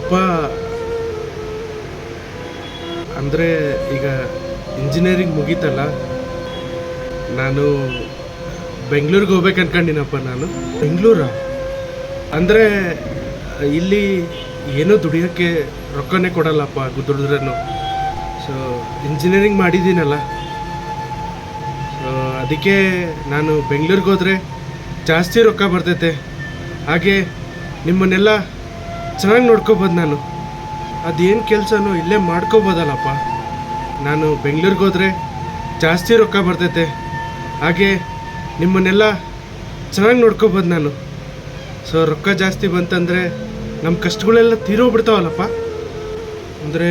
ಅಪ್ಪ ಅಂದರೆ ಈಗ ಇಂಜಿನಿಯರಿಂಗ್ ಮುಗೀತಲ್ಲ, ನಾನು ಬೆಂಗಳೂರಿಗೆ ಹೋಗ್ಬೇಕು ಅನ್ಕೊಂಡಿನಪ್ಪ. ನಾನು ಬೆಂಗಳೂರ ಅಂದರೆ ಇಲ್ಲಿ ಏನೋ ದುಡಿಯೋಕ್ಕೆ ರೊಕ್ಕನೇ ಕೊಡಲ್ಲಪ್ಪ, ದುಡಿದ್ರೂ. ಸೊ ಇಂಜಿನಿಯರಿಂಗ್ ಮಾಡಿದ್ದೀನಲ್ಲ, ಸೊ ಅದಕ್ಕೆ ನಾನು ಬೆಂಗಳೂರಿಗೆ ಹೋದರೆ ಜಾಸ್ತಿ ರೊಕ್ಕ ಬರ್ತೈತೆ. ಹಾಗೆ ನಿಮ್ಮನ್ನೆಲ್ಲ ಚೆನ್ನಾಗಿ ನೋಡ್ಕೋಬೋದು. ನಾನು ಅದೇನು ಕೆಲಸನೋ ಇಲ್ಲೇ ಮಾಡ್ಕೋಬೋದಲ್ಲಪ್ಪ. ನಾನು ಬೆಂಗಳೂರಿಗೆ ಹೋದರೆ ಜಾಸ್ತಿ ರೊಕ್ಕ ಬರ್ತೈತೆ. ಹಾಗೆ ನಿಮ್ಮನ್ನೆಲ್ಲ ಚೆನ್ನಾಗಿ ನೋಡ್ಕೋಬೋದು ನಾನು. ಸೊ ರೊಕ್ಕ ಜಾಸ್ತಿ ಬಂತಂದರೆ ನಮ್ಮ ಕಷ್ಟಗಳೆಲ್ಲ ತೀರೋಗ್ಬಿಡ್ತಾವಲ್ಲಪ್ಪ. ಅಂದರೆ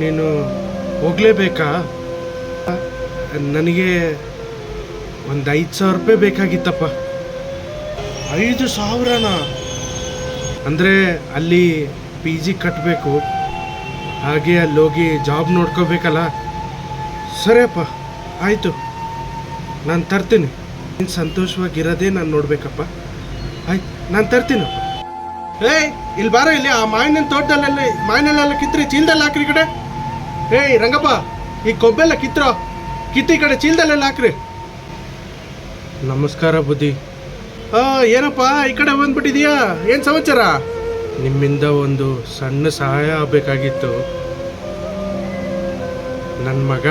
ನೀನು ಹೋಗಲೇಬೇಕಾ? ನನಗೆ ಒಂದು 5,000 ರೂಪಾಯಿ ಬೇಕಾಗಿತ್ತಪ್ಪ. 5,000ನಾ? ಅಂದರೆ ಅಲ್ಲಿ ಪಿ ಜಿ ಕಟ್ಟಬೇಕು, ಹಾಗೆ ಅಲ್ಲಿ ಹೋಗಿ ಜಾಬ್ ನೋಡ್ಕೋಬೇಕಲ್ಲ. ಸರಿಯಪ್ಪ, ಆಯಿತು, ನಾನು ತರ್ತೀನಿ. ನೀನು ಸಂತೋಷವಾಗಿರೋದೇ ನಾನು ನೋಡಬೇಕಪ್ಪ. ಆಯ್ತು, ನಾನು ತರ್ತೀನಪ್ಪ. ಏಯ್ ಇಲ್ಲಿ ಬಾರ, ಇಲ್ಲಿ ಆ ಮಾವಿನ ತೋಟದಲ್ಲೆಲ್ಲ ಮಾವಿನೆಲ್ಲ ಕಿತ್ರಿ, ಚೀಲದಲ್ಲಿ ಹಾಕ್ರಿ ಈ ಕಡೆ. ಏಯ್ ರಂಗಪ್ಪ, ಈ ಕೊಬ್ಬೆಲ್ಲ ಕಿತ್ತಿ ಈ ಕಡೆ ಚೀಲದಲ್ಲೆಲ್ಲ ಹಾಕ್ರಿ. ನಮಸ್ಕಾರ ಬುದ್ಧಿ. ಏನಪ್ಪ ಈ ಕಡೆ ಬಂದ್ಬಿಟ್ಟಿದೀಯಾ? ಏನು ಸಮಾಚಾರ? ನಿಮ್ಮಿಂದ ಒಂದು ಸಣ್ಣ ಸಹಾಯ ಆಗಬೇಕಾಗಿತ್ತು. ನನ್ನ ಮಗ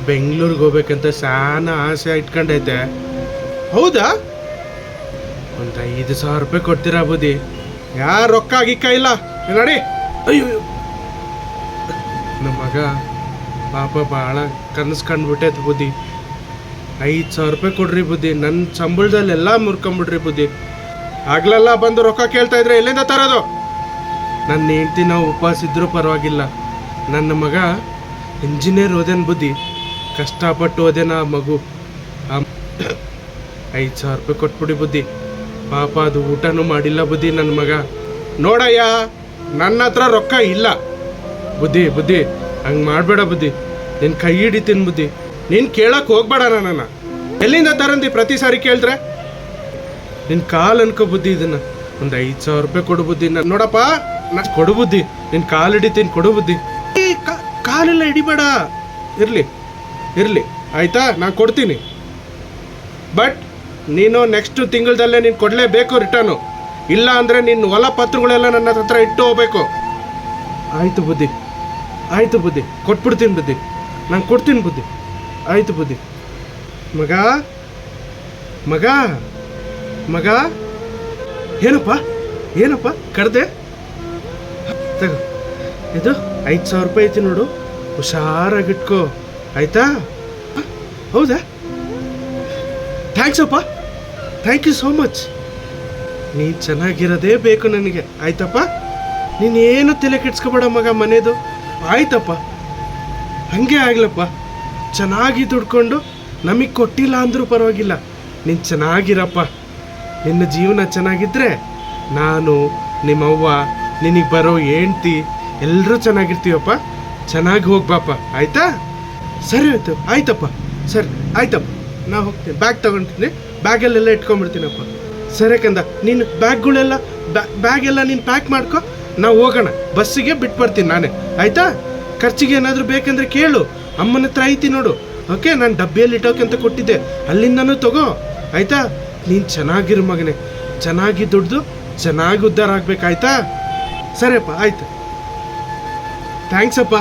ಬೆಂಗಳೂರಿಗೆ ಹೋಗ್ಬೇಕಂತ ಸಾನ ಆಸೆ ಇಟ್ಕೊಂಡೈತೆ. ಹೌದಾ? ಒಂದು 5,000 ರೂಪಾಯಿ ಕೊಡ್ತೀರಾ ಬುದ್ಧಿ? ಯಾರು ರೊಕ್ಕ ಗಿಕ್ಕ ಇಲ್ಲ ನೋಡಿ. ಅಯ್ಯೋ, ನಮ್ಮ ಮಗ ಪಾಪ ಭಾಳ ಕನಸು ಕಂಡ್ಬಿಟ್ಟೈತೆ ಬುದ್ಧಿ. 5,000 ರೂಪಾಯಿ ಕೊಡ್ರಿ ಬುದ್ಧಿ. ನನ್ನ ಸಂಬಳದಲ್ಲೆಲ್ಲ ಮುರ್ಕೊಂಬಿಡ್ರಿ ಬುದ್ಧಿ. ಆಗ್ಲೆಲ್ಲ ಬಂದು ರೊಕ್ಕ ಕೇಳ್ತಾ ಇದ್ರೆ ಎಲ್ಲಿಂದ ತರೋದು? ನನ್ನ ಹೆಂಡ್ತಿ ನಾವು ಉಪವಾಸ ಇದ್ರೂ ಪರವಾಗಿಲ್ಲ, ನನ್ನ ಮಗ ಇಂಜಿನಿಯರ್ ಓದೇನ ಬುದ್ಧಿ. ಕಷ್ಟಪಟ್ಟು ಓದೇನ ಆ ಮಗು. 5,000 ರೂಪಾಯಿ ಕೊಟ್ಬಿಡಿ ಬುದ್ಧಿ. ಪಾಪ ಅದು ಊಟನೂ ಮಾಡಿಲ್ಲ ಬುದ್ಧಿ ನನ್ನ ಮಗ. ನೋಡಯ್ಯ, ನನ್ನ ಹತ್ರ ರೊಕ್ಕ ಇಲ್ಲ ಬುದ್ಧಿ. ಹಂಗೆ ಮಾಡಬೇಡ ಬುದ್ಧಿ. ನಿನ್ನ ಕೈ ಹಿಡಿತೀನಿ ಬುದ್ಧಿ. ನೀನು ಕೇಳಕ್ಕೆ ಹೋಗ್ಬೇಡ ನನ್ನನ್ನು. ಎಲ್ಲಿಂದ ತರಂದಿ ಪ್ರತಿ ಸಾರಿ ಕೇಳಿದ್ರೆ? ನಿನ್ನ ಕಾಲು ಅನ್ಕೋ ಬುದ್ಧಿ. ಇದನ್ನು ಒಂದು 5,000 ರೂಪಾಯಿ ಕೊಡು ಬುದ್ಧಿ. ನೋಡಪ್ಪ, ನಾನು ಕೊಡು ಬುದ್ಧಿ. ನಿನ್ನ ಕಾಲು ಹಿಡಿತೀನಿ, ಕೊಡು ಬುದ್ಧಿ. ಕಾಲೆಲ್ಲ ಹಿಡಿಬೇಡ. ಇರಲಿ ಆಯಿತಾ, ನಾನು ಕೊಡ್ತೀನಿ. ಬಟ್ ನೀನು ನೆಕ್ಸ್ಟ್ ತಿಂಗಳದಲ್ಲೇ ನೀನು ಕೊಡಲೇಬೇಕು ರಿಟರ್ನು. ಇಲ್ಲ ಅಂದರೆ ನಿನ್ನ ಹೊಲ ಪತ್ರಗಳೆಲ್ಲ ನನ್ನ ಹತ್ರ ಇಟ್ಟು ಹೋಗ್ಬೇಕು. ಆಯಿತು ಬುದ್ಧಿ, ಕೊಟ್ಬಿಡ್ತೀನಿ ಬುದ್ಧಿ. ನಾನು ಕೊಡ್ತೀನಿ ಬುದ್ಧಿ. ಆಯಿತು ಬುದ್ಧಿ. ಮಗ ಏನಪ್ಪ ಕರೆದೆ? ತಗೋ, ಇದು 5,000 ರೂಪಾಯಿ ಐತಿ ನೋಡು, ಹುಷಾರಾಗಿಟ್ಕೋ ಆಯಿತಾ? ಹೌದಾ? ಥ್ಯಾಂಕ್ಸ್ ಅಪ್ಪ, ಥ್ಯಾಂಕ್ ಯು ಸೋ ಮಚ್. ನೀನು ಚೆನ್ನಾಗಿರೋದೇ ಬೇಕು ನನಗೆ, ಆಯ್ತಪ್ಪ? ನೀನೇನು ತಲೆ ಕೆಡ್ಸ್ಕೊಬೇಡ ಮಗ ಮನೆದು, ಆಯ್ತಪ್ಪ? ಹಾಗೆ ಆಗ್ಲಪ್ಪ. ಚೆನ್ನಾಗಿ ದುಡ್ಕೊಂಡು ನಮಗೆ ಕೊಟ್ಟಿಲ್ಲ ಅಂದರೂ ಪರವಾಗಿಲ್ಲ, ನೀನು ಚೆನ್ನಾಗಿರಪ್ಪ. ನಿನ್ನ ಜೀವನ ಚೆನ್ನಾಗಿದ್ದರೆ ನಾನು, ನಿಮ್ಮವ್ವ, ನಿನಗೆ ಬರೋ ಹೆಂಡ್ತಿ ಎಲ್ಲರೂ ಚೆನ್ನಾಗಿರ್ತೀವಪ್ಪ. ಚೆನ್ನಾಗಿ ಹೋಗ್ಬಾಪ, ಆಯಿತಾ? ಸರಿ ಆಯ್ತಪ್ಪ. ಸರಿ ಆಯ್ತಪ್ಪ, ನಾ ಹೋಗ್ತೀನಿ. ಬ್ಯಾಗ್ ತೊಗೊಳ್ತೀನಿ, ಬ್ಯಾಗಲ್ಲೆಲ್ಲ ಇಟ್ಕೊಂಡ್ಬಿಡ್ತೀನಪ್ಪ. ಸರಿ ಕಂದ, ನೀನು ಬ್ಯಾಗೆಲ್ಲ ನೀನು ಪ್ಯಾಕ್ ಮಾಡ್ಕೊ. ನಾವು ಹೋಗೋಣ, ಬಸ್ಸಿಗೆ ಬಿಟ್ಟು ಬರ್ತೀನಿ ನಾನೇ, ಆಯಿತಾ? ಖರ್ಚಿಗೆ ಏನಾದರೂ ಬೇಕಂದ್ರೆ ಕೇಳು, ಅಮ್ಮನ ಹತ್ರ ಐತಿ ನೋಡು. ಓಕೆ, ನಾನು ಡಬ್ಬಿಯಲ್ಲಿ ಇಟ್ಟೋಕೆ ಅಂತ ಕೊಟ್ಟಿದ್ದೆ, ಅಲ್ಲಿಂದನೂ ತಗೋ, ಆಯಿತಾ? ನೀನು ಚೆನ್ನಾಗಿರು ಮಗನೇ, ಚೆನ್ನಾಗಿ ದುಡ್ದು ಚೆನ್ನಾಗಿ ಉದ್ಧಾರ ಆಗ್ಬೇಕಾಯ್ತಾ? ಸರಿಯಪ್ಪ, ಆಯಿತು. ಥ್ಯಾಂಕ್ಸ್ ಅಪ್ಪ.